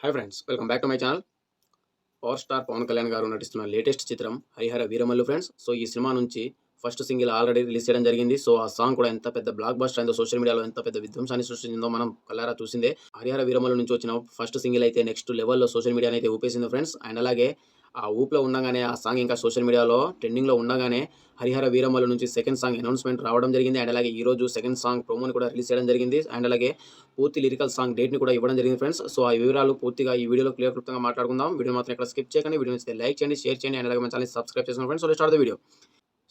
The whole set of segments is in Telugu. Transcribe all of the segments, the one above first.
Hi friends, welcome back to my channel. Power star Pawan Kalyan garu నటిస్తున్న లేటెస్ట్ చిత్రం హరిహర వీరమల్లు ఫ్రెండ్స్. సో ఈ సినిమా నుంచి ఫస్ట్ సింగిల్ ఆల్రెడీ రిలీజ్ చేయడం జరిగింది. సో ఆ సాంగ్ కూడా ఎంత పెద్ద బ్లాక్ బస్టర్ అయిందో, సోషల్ మీడియాలో ఎంత పెద్ద విధ్వంసాన్ని సృష్టించిందో మనం కళ్ళారా చూసిందే. హరిహర వీరమల్లు నుంచి వచ్చిన ఫస్ట్ సింగిల్ అయితే నెక్స్ట్ లెవెల్లో సోషల్ మీడియాని అయితే ఊపేసింది ఫ్రెండ్స్. అండ్ అలాగే ఆ ఊపులో ఉండగానే ఆ సాంగ్ ఇంకా సోషల్ మీడియాలో ట్రెండింగ్లో ఉండగానే హరిహర వీరమల్లు నుంచి సెకండ్ సాంగ్ అనౌన్స్మెంట్ రావడం జరిగింది. అండ్ అలాగే ఈ రోజు సెకండ్ సాంగ్ ప్రోమోని కూడా రిలీజ్ చేయడం జరిగింది. అండ్ అలాగే పూర్తి లిరికల్ సాంగ్ డేట్ని కూడా ఇవ్వడం జరిగింది ఫ్రెండ్స్. సో ఆ వివరాలు పూర్తిగా ఈ వీడియోలో క్లుప్తంగా మాట్లాడుకుందాం. వీడియో మాత్రం ఇక్కడ స్కిప్ చేయకండి. వీడియో నచ్చితే లైక్ చేయండి, షేర్ చేయండి. అండ్ అలాగే మన ఛానల్ సబ్స్క్రైబ్ చేసుకోండి friends. So start the video.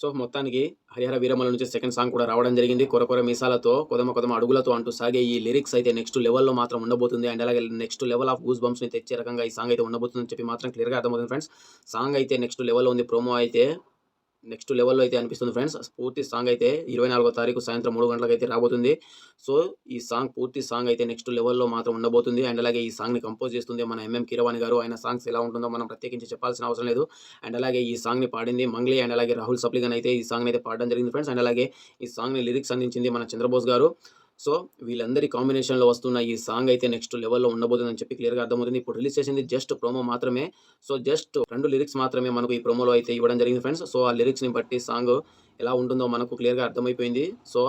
So మొత్తానికి హరిహర వీరమల్లు నుంచి సెకండ్ సాంగ్ కూడా రావడం జరిగింది. కొర కొర మీసాలతో కొదమ కొదమ అడుగులతో అంటూ సాగే ఈ లిరిక్స్ అయితే నెక్స్ట్ లెవెల్లో మాత్రం ఉండబోతుంది. అండ్ అలాగే నెక్స్ట్ లెవెల్ ఆఫ్ గూస్ బంప్స్ని తెచ్చే రకంగా ఈ సాంగ్ అయితే ఉండబోతుందని చెప్పి మాత్రం క్లియర్గా అర్థమవుతుంది ఫ్రెండ్స్. సాంగ్ అయితే నెక్స్ట్ లెవెల్లో ఉంది. ప్రోమో అయితే నెక్స్ట్ లెవెల్లో అయితే అనిపిస్తుంది ఫ్రెండ్స్. పూర్తి సాంగ్ అయితే 24వ తారీఖు సాయంత్రం 3 గంటలకు అయితే రాబోతుంది. సో ఈ సాంగ్ పూర్తి సాంగ్ అయితే నెక్స్ట్ లెవెల్లో మాత్రం ఉండబోతుంది. అండ్ అలాగే ఈ సాంగ్ని కంపోజ్ చేస్తుంది మన ఎంఎం కీరవాణి గారు. ఆయన సాంగ్స్ ఎలా ఉంటుందో మనం ప్రత్యేకించి చెప్పాల్సిన అవసరం లేదు. అండ్ అలాగే ఈ సాంగ్ని పాడింది మంగ్లీ అండ్ అలాగే రాహుల్ సప్లిగన్ అయితే ఈ సాంగ్ని అయితే పాడడం జరిగింది ఫ్రెండ్స్. అండ్ అలాగే ఈ సాంగ్ని లిరిక్స్ అందించింది మన చంద్రబోస్ గారు. సో వీళ్ళందరి కాంబినేషన్లో వస్తున్న ఈ సాంగ్ అయితే నెక్స్ట్ లెవెల్లో ఉండబోతుందని చెప్పి క్లియర్గా అర్థమవుతుంది. ఇప్పుడు రిలీజ్ చేసింది జస్ట్ ప్రోమో మాత్రమే. సో జస్ట్ 2 లిరిక్స్ మాత్రమే మనకు ఈ ప్రోమోలో అయితే ఇవ్వడం జరిగింది ఫ్రెండ్స్. సో ఆ లిరిక్స్ని బట్టి సాంగ్ ఎలా ఉంటుందో మనకు క్లియర్గా అర్థమైపోయింది. సో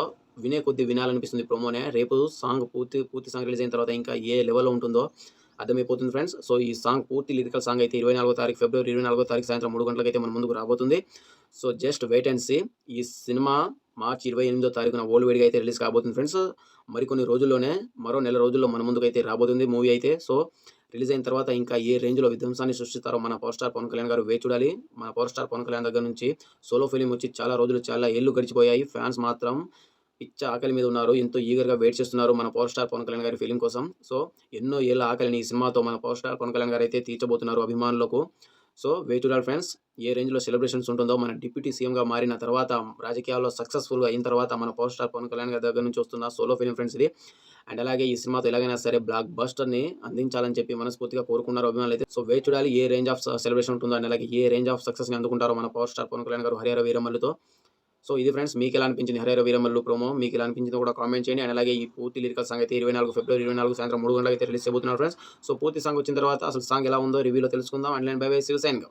వినే కొద్ది వినాలనిపిస్తుంది ప్రోమోనే. రేపు సాంగ్ పూర్తి సాంగ్ రిలీజ్ అయిన తర్వాత ఇంకా ఏ లెవెల్లో ఉంటుందో అర్థమైపోతుంది ఫ్రెండ్స్. సో ఈ సాంగ్ పూర్తి లిరికల్ సాంగ్ అయితే 24వ తారీఖు ఫిబ్రవరి 24వ తారీఖు సాయంత్రం 3 గంటలకు అయితే మన ముందుకు రాబోతుంది. So just wait and see. ఈ సినిమా మార్చి 28వ తారీఖున వరల్డ్ వైడ్గా అయితే రిలీజ్ కాబోతుంది ఫ్రెండ్స్. మరికొన్ని రోజుల్లోనే మరో నెల రోజుల్లో మన ముందుకు అయితే రాబోతుంది మూవీ అయితే. సో రిలీజ్ అయిన తర్వాత ఇంకా ఏ రేంజ్లో విధ్వంసాన్ని సృష్టిస్తారో మన పవర్ స్టార్ పవన్ కళ్యాణ్ గారు వేచి చూడాలి. మన పవర్ స్టార్ పవన్ కళ్యాణ్ దగ్గర నుంచి సోలో ఫిలిం వచ్చి చాలా ఏళ్ళు గడిచిపోయాయి. ఫ్యాన్స్ మాత్రం పిచ్చ ఆకలి మీద ఉన్నారు. ఎంతో ఈగర్గా వెయిట్ చేస్తున్నారు మన పవర్ స్టార్ పవన్ కళ్యాణ్ గారి ఫిలిం కోసం. సో ఎన్నో ఏళ్ళ ఆకలిని ఈ సినిమాతో మన పవర్ స్టార్ పవన్ కళ్యాణ్ గారు అయితే తీర్చబోతున్నారు అభిమానులకు. సో వెయిట్ చూడాలి ఫ్రెండ్స్. ఏ రేంజ్లో సెలబ్రేషన్స్ ఉంటుందో, మన డిప్యూటీ సీఎంగా మారిన తర్వాత రాజకీయాల్లో సక్సెస్ఫుల్గా అయిన తర్వాత మన పవర్ స్టార్ పవన్ కళ్యాణ్ గారి దగ్గర నుంచి వస్తున్న సోలో ఫిలిం ఫ్రెండ్స్ ఇది. అండ్ అలాగే ఈ సినిమాతో ఎలాగైనా సరే బ్లాక్ బస్టర్ని అందించాలని చెప్పి మనస్ఫూర్తిగా కోరుకున్నారు అభిమానులు అయితే. సో వెయిట్ చూడాలి ఏ రేంజ్ ఆఫ్ సెలబ్రేషన్ ఉంటుందో, అండ్ అలాగే ఏ రేంజ్ ఆఫ్ సక్సెస్ని అందుకుంటారో మన పవర్ స్టార్ పవన్ కళ్యాణ్ గారు హరిహర వీరమల్లుతో. సో ఇది ఫ్రెండ్స్, మీకు ఎలా అనిపించింది హరిహర వీరమల్లు ప్రోమో? మీకు ఎలా అనిపించిందో కూడా కామెంట్ చేయండి. అండ్ అలాగే ఈ పూర్తి లిరికల్ సాంగ్ అయితే ఫిబ్రవరి 24 సాయంత్రం 3 గంటలకు అయితే రిలీజ్ చేయబోతున్నారు ఫ్రెండ్స్. సో పూర్తి సాంగ్ వచ్చిన తర్వాత అసలు సాంగ్ ఎలా ఉందో రివ్యూలో తెలుసుకుందాం. And bye bye, see you sign.